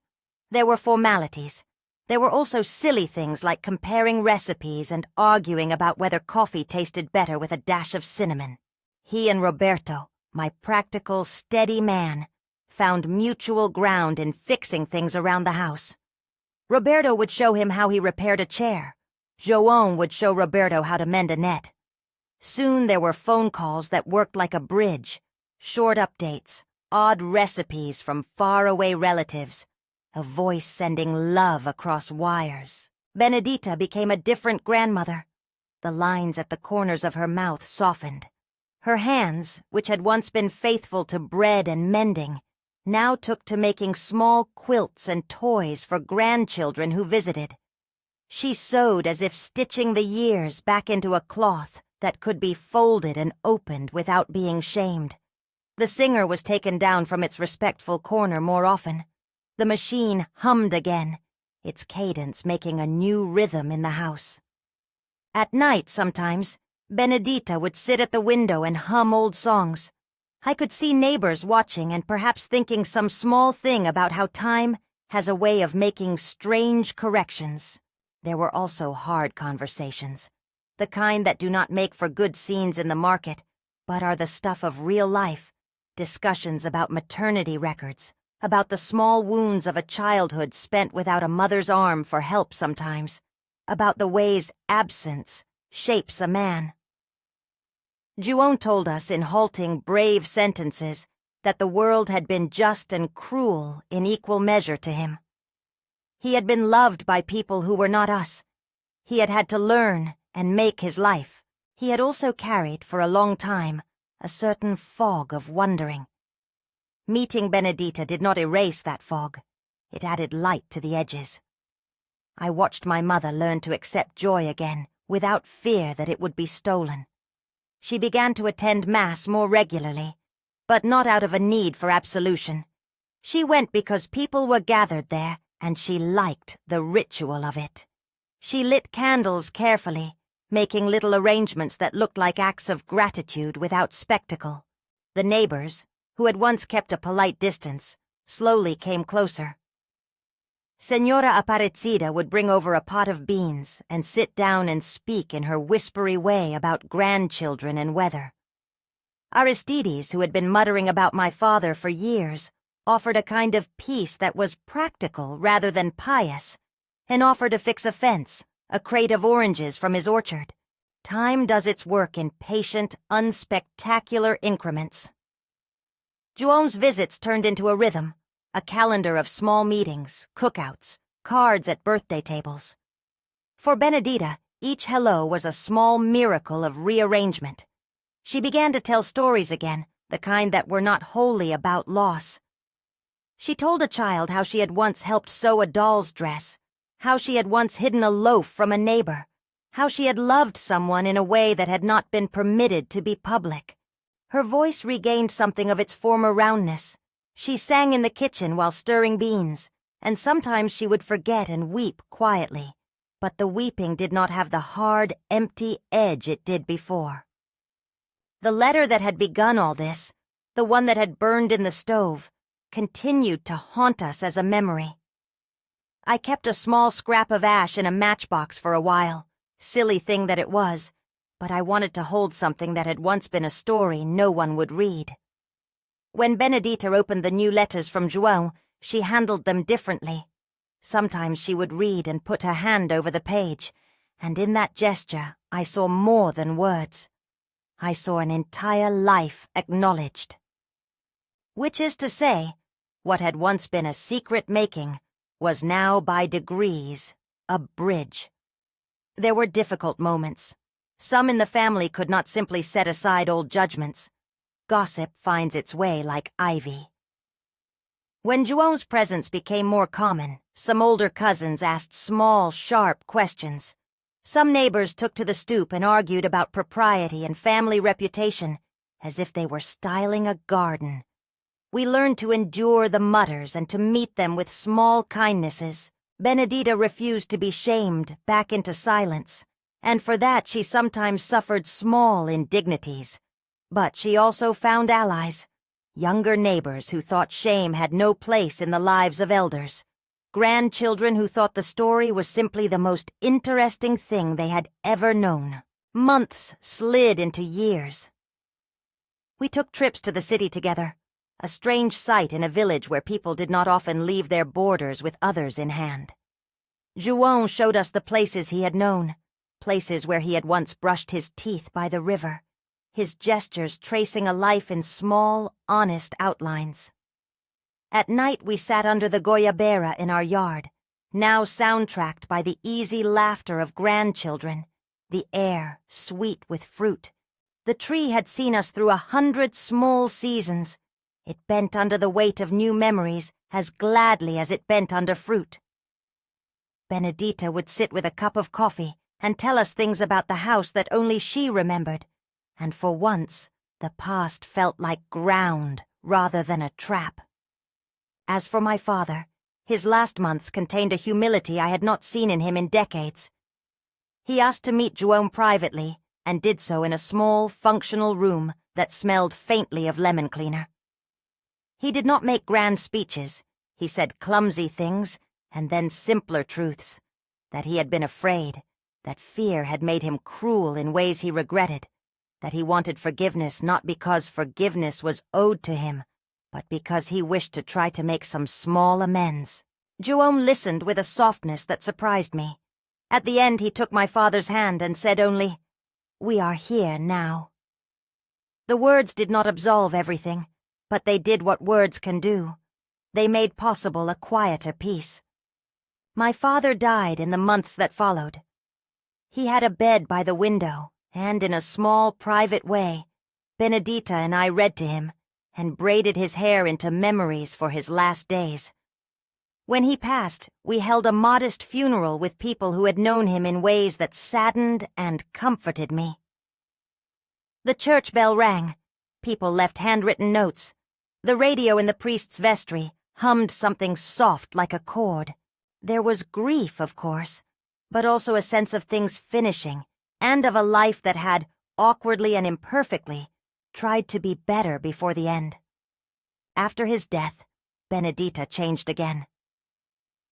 There were formalities. There were also silly things like comparing recipes and arguing about whether coffee tasted better with a dash of cinnamon. He and Roberto, my practical, steady man, found mutual ground in fixing things around the house. Roberto would show him how he repaired a chair. Joan would show Roberto how to mend a net. Soon there were phone calls that worked like a bridge, short updates, odd recipes from faraway relatives, a voice sending love across wires. Benedita became a different grandmother. The lines at the corners of her mouth softened. Her hands, which had once been faithful to bread and mending, now took to making small quilts and toys for grandchildren who visited. She sewed as if stitching the years back into a cloth that could be folded and opened without being shamed. The singer was taken down from its respectful corner more often. The machine hummed again, its cadence making a new rhythm in the house. At night, sometimes, Benedita would sit at the window and hum old songs. I could see neighbors watching and perhaps thinking some small thing about how time has a way of making strange corrections. There were also hard conversations, the kind that do not make for good scenes in the market, but are the stuff of real life. Discussions about maternity records, about the small wounds of a childhood spent without a mother's arm for help sometimes, about the ways absence shapes a man. Joan told us in halting, brave sentences that the world had been just and cruel in equal measure to him. He had been loved by people who were not us. He had had to learn and make his life. He had also carried, for a long time, a certain fog of wondering. Meeting Benedita did not erase that fog. It added light to the edges. I watched my mother learn to accept joy again, without fear that it would be stolen. She began to attend Mass more regularly, but not out of a need for absolution. She went because people were gathered there, and she liked the ritual of it. She lit candles carefully, making little arrangements that looked like acts of gratitude without spectacle. The neighbors, who had once kept a polite distance, slowly came closer. Senora Aparecida would bring over a pot of beans and sit down and speak in her whispery way about grandchildren and weather. Aristides, who had been muttering about my father for years, offered a kind of peace that was practical rather than pious, and offered to fix a fence, a crate of oranges from his orchard. Time does its work in patient, unspectacular increments. João's visits turned into a rhythm, a calendar of small meetings, cookouts, cards at birthday tables. For Benedita, each hello was a small miracle of rearrangement. She began to tell stories again, the kind that were not wholly about loss. She told a child how she had once helped sew a doll's dress, how she had once hidden a loaf from a neighbor, how she had loved someone in a way that had not been permitted to be public. Her voice regained something of its former roundness. She sang in the kitchen while stirring beans, and sometimes she would forget and weep quietly, but the weeping did not have the hard, empty edge it did before. The letter that had begun all this, the one that had burned in the stove, continued to haunt us as a memory. I kept a small scrap of ash in a matchbox for a while, silly thing that it was, but I wanted to hold something that had once been a story no one would read. When Benedita opened the new letters from João, she handled them differently. Sometimes she would read and put her hand over the page, and in that gesture I saw more than words. I saw an entire life acknowledged. Which is to say, what had once been a secret making was now by degrees a bridge. There were difficult moments. Some in the family could not simply set aside old judgments. Gossip finds its way like ivy. When João's presence became more common, some older cousins asked small, sharp questions. Some neighbors took to the stoop and argued about propriety and family reputation, as if they were styling a garden. We learned to endure the mutters and to meet them with small kindnesses. Benedita refused to be shamed back into silence, and for that she sometimes suffered small indignities. But she also found allies, younger neighbors who thought shame had no place in the lives of elders, grandchildren who thought the story was simply the most interesting thing they had ever known. Months slid into years. We took trips to the city together, a strange sight in a village where people did not often leave their borders with others in hand. João showed us the places he had known, places where he had once brushed his teeth by the river, his gestures tracing a life in small, honest outlines. At night we sat under the goiabeira in our yard, now soundtracked by the easy laughter of grandchildren, the air sweet with fruit. The tree had seen us through 100 small seasons. It bent under the weight of new memories as gladly as it bent under fruit. Benedita would sit with a cup of coffee and tell us things about the house that only she remembered, and for once the past felt like ground rather than a trap. As for my father, his last months contained a humility I had not seen in him in decades. He asked to meet João privately, and did so in a small, functional room that smelled faintly of lemon cleaner. He did not make grand speeches. He said clumsy things, and then simpler truths. That he had been afraid, that fear had made him cruel in ways he regretted, that he wanted forgiveness not because forgiveness was owed to him, but because he wished to try to make some small amends. João listened with a softness that surprised me. At the end he took my father's hand and said only, "We are here now." The words did not absolve everything, but they did what words can do. They made possible a quieter peace. My father died in the months that followed. He had a bed by the window, and in a small, private way, Benedita and I read to him, and braided his hair into memories for his last days. When he passed, we held a modest funeral with people who had known him in ways that saddened and comforted me. The church bell rang. People left handwritten notes. The radio in the priest's vestry hummed something soft like a chord. There was grief, of course, but also a sense of things finishing, and of a life that had, awkwardly and imperfectly, tried to be better before the end. After his death, Benedita changed again.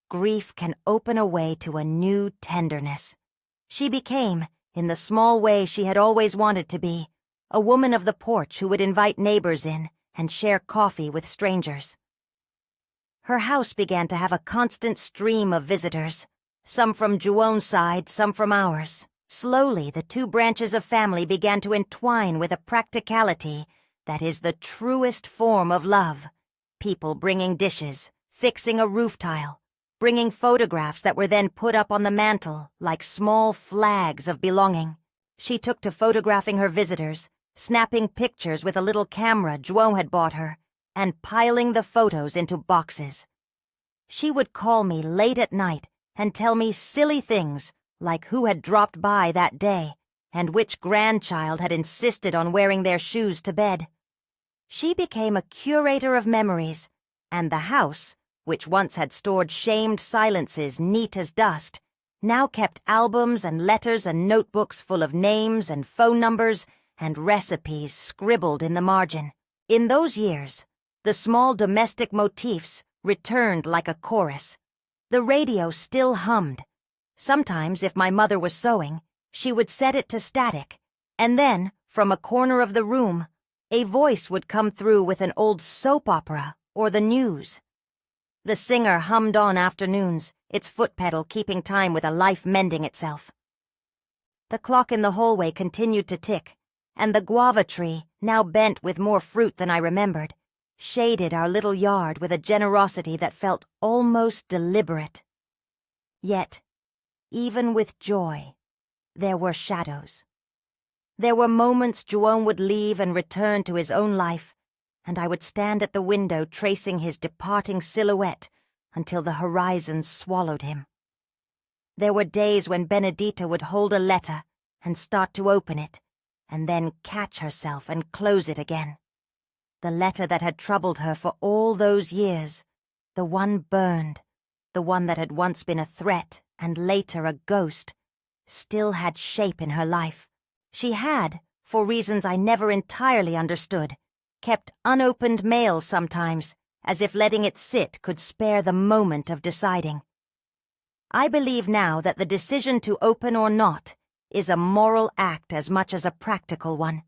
Grief can open a way to a new tenderness. She became, in the small way she had always wanted to be, a woman of the porch who would invite neighbors in and share coffee with strangers. Her house began to have a constant stream of visitors, some from Juon's side, some from ours. Slowly, the two branches of family began to entwine with a practicality that is the truest form of love. People bringing dishes, fixing a roof tile, bringing photographs that were then put up on the mantel like small flags of belonging. She took to photographing her visitors, snapping pictures with a little camera Juon had bought her, and piling the photos into boxes. She would call me late at night and tell me silly things like who had dropped by that day and which grandchild had insisted on wearing their shoes to bed. She became a curator of memories, and the house, which once had stored shamed silences neat as dust, now kept albums and letters and notebooks full of names and phone numbers and recipes scribbled in the margin. In those years, the small domestic motifs returned like a chorus. The radio still hummed. Sometimes, if my mother was sewing, she would set it to static, and then, from a corner of the room, a voice would come through with an old soap opera or the news. The singer hummed on afternoons, its foot pedal keeping time with a life mending itself. The clock in the hallway continued to tick, and the guava tree, now bent with more fruit than I remembered, shaded our little yard with a generosity that felt almost deliberate. Yet, even with joy, there were shadows. There were moments Juon would leave and return to his own life, and I would stand at the window tracing his departing silhouette until the horizon swallowed him. There were days when Benedita would hold a letter and start to open it, and then catch herself and close it again. The letter that had troubled her for all those years, the one burned, the one that had once been a threat and later a ghost, still had shape in her life. She had, for reasons I never entirely understood, kept unopened mail sometimes, as if letting it sit could spare the moment of deciding. I believe now that the decision to open or not is a moral act as much as a practical one.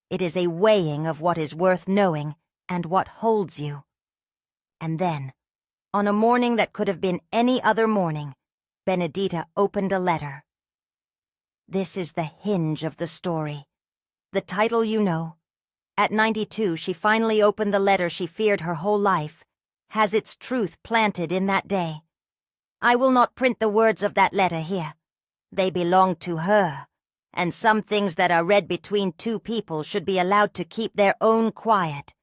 It is a weighing of what is worth knowing and what holds you. And then, on a morning that could have been any other morning, Benedita opened a letter. This is the hinge of the story. The title you know. At 92, she finally opened the letter she feared her whole life, has its truth planted in that day. I will not print the words of that letter here. They belong to her, and some things that are read between two people should be allowed to keep their own quiet.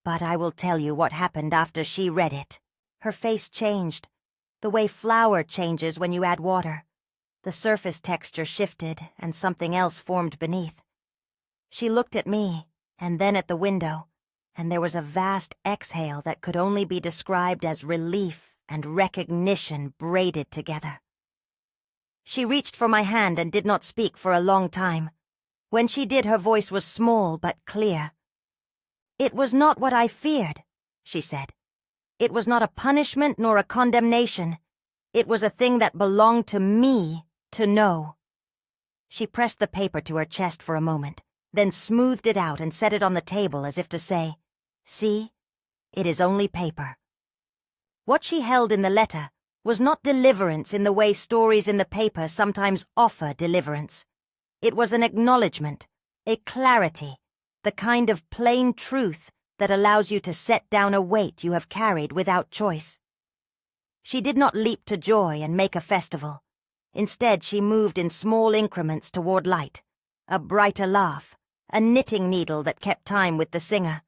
But I will tell you what happened after she read it. Her face changed, the way flour changes when you add water. The surface texture shifted, and something else formed beneath. She looked at me, and then at the window, and there was a vast exhale that could only be described as relief and recognition braided together. She reached for my hand and did not speak for a long time. When she did, her voice was small but clear. "It was not what I feared," she said. "It was not a punishment nor a condemnation. It was a thing that belonged to me to know." She pressed the paper to her chest for a moment, then smoothed it out and set it on the table as if to say, "See, it is only paper." What she held in the letter was not deliverance in the way stories in the paper sometimes offer deliverance. It was an acknowledgement, a clarity, the kind of plain truth that allows you to set down a weight you have carried without choice. She did not leap to joy and make a festival. Instead, she moved in small increments toward light, a brighter laugh, a knitting needle that kept time with the singer,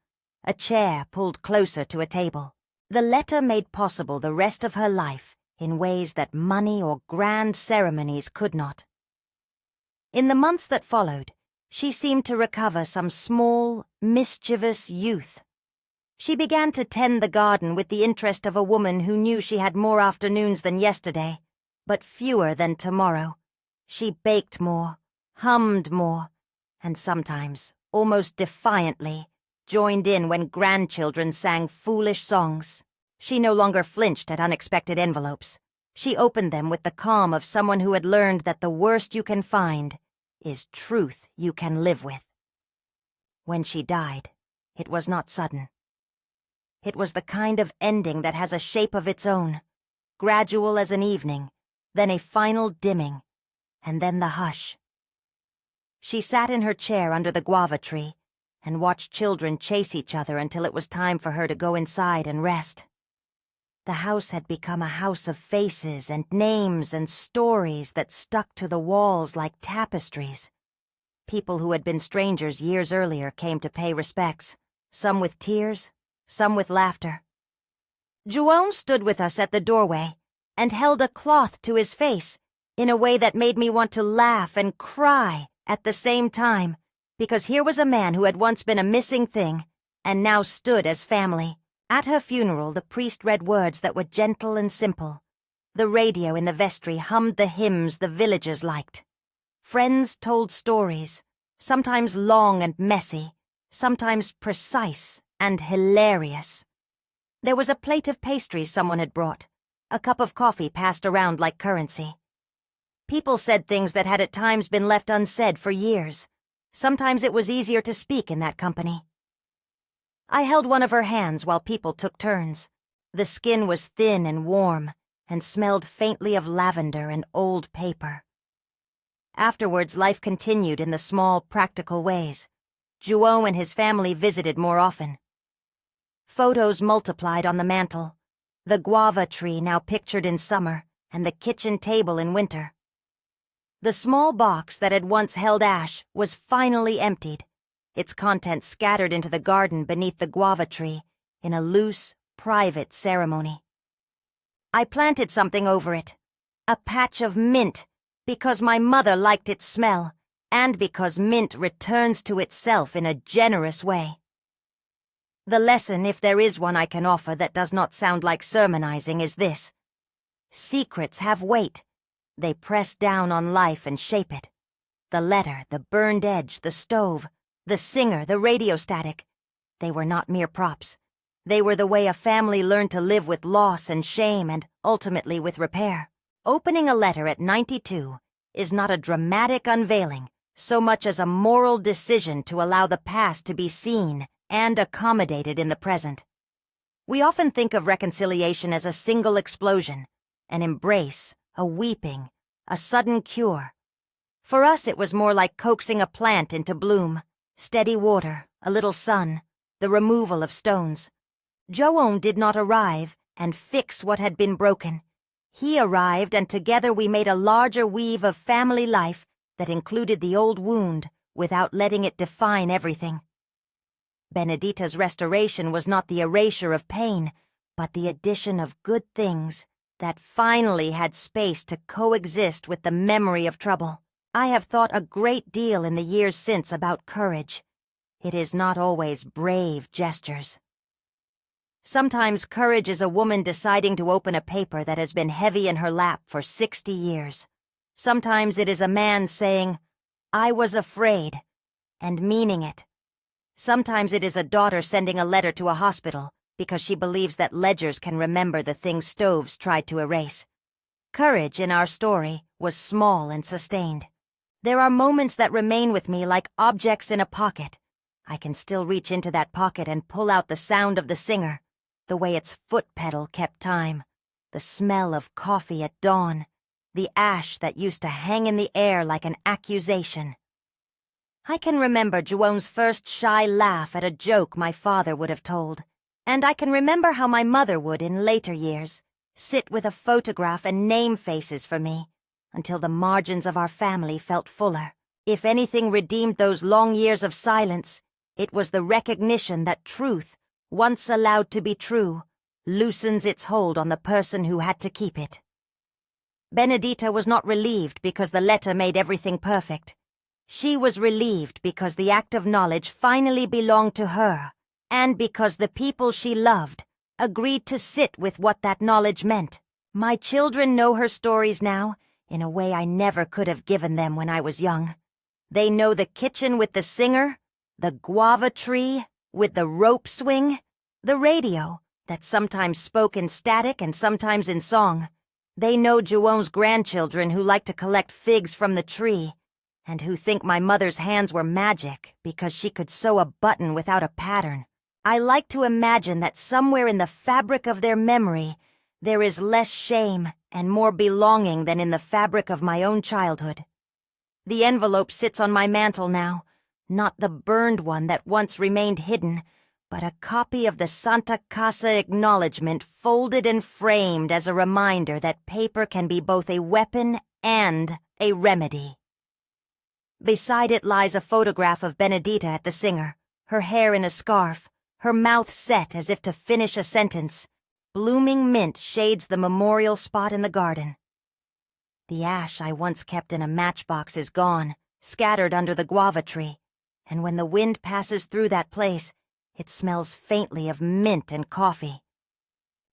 a chair pulled closer to a table. The letter made possible the rest of her life in ways that money or grand ceremonies could not. In the months that followed, she seemed to recover some small, mischievous youth. She began to tend the garden with the interest of a woman who knew she had more afternoons than yesterday, but fewer than tomorrow. She baked more, hummed more, and sometimes, almost defiantly, joined in when grandchildren sang foolish songs. She no longer flinched at unexpected envelopes. She opened them with the calm of someone who had learned that the worst you can find is truth you can live with. When she died, it was not sudden. It was the kind of ending that has a shape of its own, gradual as an evening, then a final dimming, and then the hush. She sat in her chair under the guava tree and watched children chase each other until it was time for her to go inside and rest. The house had become a house of faces and names and stories that stuck to the walls like tapestries. People who had been strangers years earlier came to pay respects, some with tears, some with laughter. Juon stood with us at the doorway and held a cloth to his face in a way that made me want to laugh and cry at the same time, because here was a man who had once been a missing thing and now stood as family. At her funeral, the priest read words that were gentle and simple. The radio in the vestry hummed the hymns the villagers liked. Friends told stories, sometimes long and messy, sometimes precise and hilarious. There was a plate of pastries someone had brought, a cup of coffee passed around like currency. People said things that had at times been left unsaid for years. Sometimes it was easier to speak in that company. I held one of her hands while people took turns. The skin was thin and warm, and smelled faintly of lavender and old paper. Afterwards, life continued in the small, practical ways. Juon and his family visited more often. Photos multiplied on the mantel, the guava tree now pictured in summer, and the kitchen table in winter. The small box that had once held ash was finally emptied, its contents scattered into the garden beneath the guava tree in a loose, private ceremony. I planted something over it, a patch of mint, because my mother liked its smell, and because mint returns to itself in a generous way. The lesson, if there is one I can offer that does not sound like sermonizing, is this. Secrets have weight. They press down on life and shape it. The letter, the burned edge, the stove, the singer, the radio static. They were not mere props. They were the way a family learned to live with loss and shame and, ultimately, with repair. Opening a letter at 92 is not a dramatic unveiling, so much as a moral decision to allow the past to be seen and accommodated in the present. We often think of reconciliation as a single explosion, an embrace, a weeping, a sudden cure. For us, it was more like coaxing a plant into bloom. Steady water, a little sun, the removal of stones. Juon did not arrive and fix what had been broken. He arrived, and together we made a larger weave of family life that included the old wound without letting it define everything. Benedita's restoration was not the erasure of pain, but the addition of good things that finally had space to coexist with the memory of trouble. I have thought a great deal in the years since about courage. It is not always brave gestures. Sometimes courage is a woman deciding to open a paper that has been heavy in her lap for 60 years. Sometimes it is a man saying, "I was afraid," and meaning it. Sometimes it is a daughter sending a letter to a hospital because she believes that ledgers can remember the things stoves tried to erase. Courage in our story was small and sustained. There are moments that remain with me like objects in a pocket. I can still reach into that pocket and pull out the sound of the singer, the way its foot pedal kept time, the smell of coffee at dawn, the ash that used to hang in the air like an accusation. I can remember Juon's first shy laugh at a joke my father would have told, and I can remember how my mother would in later years sit with a photograph and name faces for me, until the margins of our family felt fuller. If anything redeemed those long years of silence, It was the recognition that truth, once allowed to be true, loosens its hold on the person who had to keep it. Benedita was not relieved because the letter made everything perfect. She was relieved because the act of knowledge finally belonged to her, and because the people she loved agreed to sit with what that knowledge meant. My children know her stories now in a way I never could have given them when I was young. They know the kitchen with the singer, the guava tree with the rope swing, the radio that sometimes spoke in static and sometimes in song. They know Juon's grandchildren who like to collect figs from the tree, and who think my mother's hands were magic because she could sew a button without a pattern. I like to imagine that somewhere in the fabric of their memory there is less shame and more belonging than in the fabric of my own childhood. The envelope sits on my mantel now, not the burned one that once remained hidden, but a copy of the Santa Casa acknowledgement folded and framed as a reminder that paper can be both a weapon and a remedy. Beside it lies a photograph of Benedita at the singer, her hair in a scarf, her mouth set as if to finish a sentence. Blooming mint shades the memorial spot in the garden. The ash I once kept in a matchbox is gone, scattered under the guava tree, and when the wind passes through that place, it smells faintly of mint and coffee.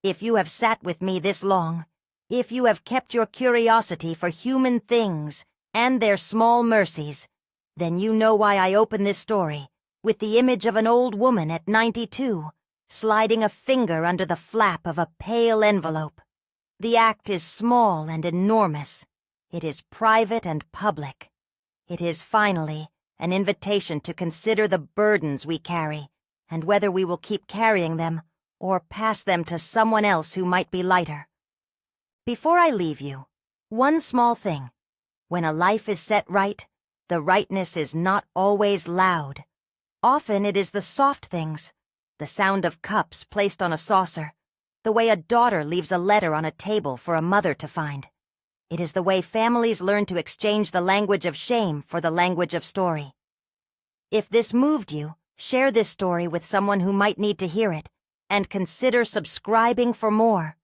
If you have sat with me this long, if you have kept your curiosity for human things and their small mercies, then you know why I open this story with the image of an old woman at 92, sliding a finger under the flap of a pale envelope. The act is small and enormous. It is private and public. It is, finally, an invitation to consider the burdens we carry, and whether we will keep carrying them or pass them to someone else who might be lighter. Before I leave you, one small thing. When a life is set right, the rightness is not always loud. Often it is the soft things, the sound of cups placed on a saucer, the way a daughter leaves a letter on a table for a mother to find. It is the way families learn to exchange the language of shame for the language of story. If this moved you, share this story with someone who might need to hear it, and consider subscribing for more.